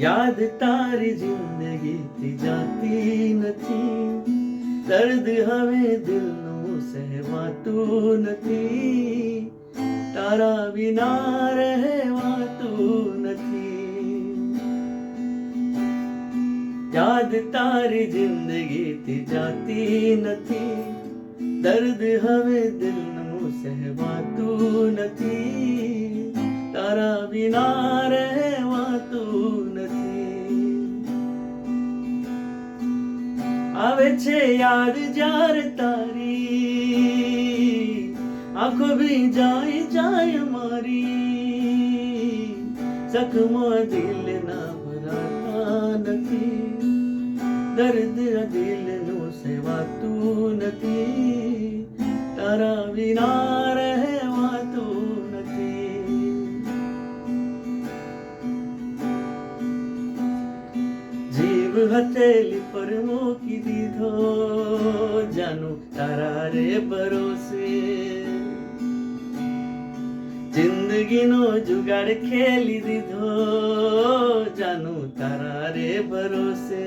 યાદ તારી જિંદગીથી જાતી નથી, દર્દ હવે દિલનું સહેવાતું નથી, તારા વિના રહેવાતું નથી. યાદ તારી જિંદગીથી જાતી નથી, દર્દ હવે દિલનું સહેવાતું નથી, તારા વિના રહેવાતું નથી. આવે છે યાદ જ્યારે તારી, આંખો ભી જાય જાય મારી, સખમાં દિલ ના ભરાતા નથી, દર્દ દિલનું સેવાતું નથી, તારા વિના રહેવાતું નથી. જીવ હથેલી પર મૂકી દીધો, જાનું તારા રે ભરોસે, જિંદગીનો જુગાડ ખેલી દીધો, જાનું તારા રે ભરોસે.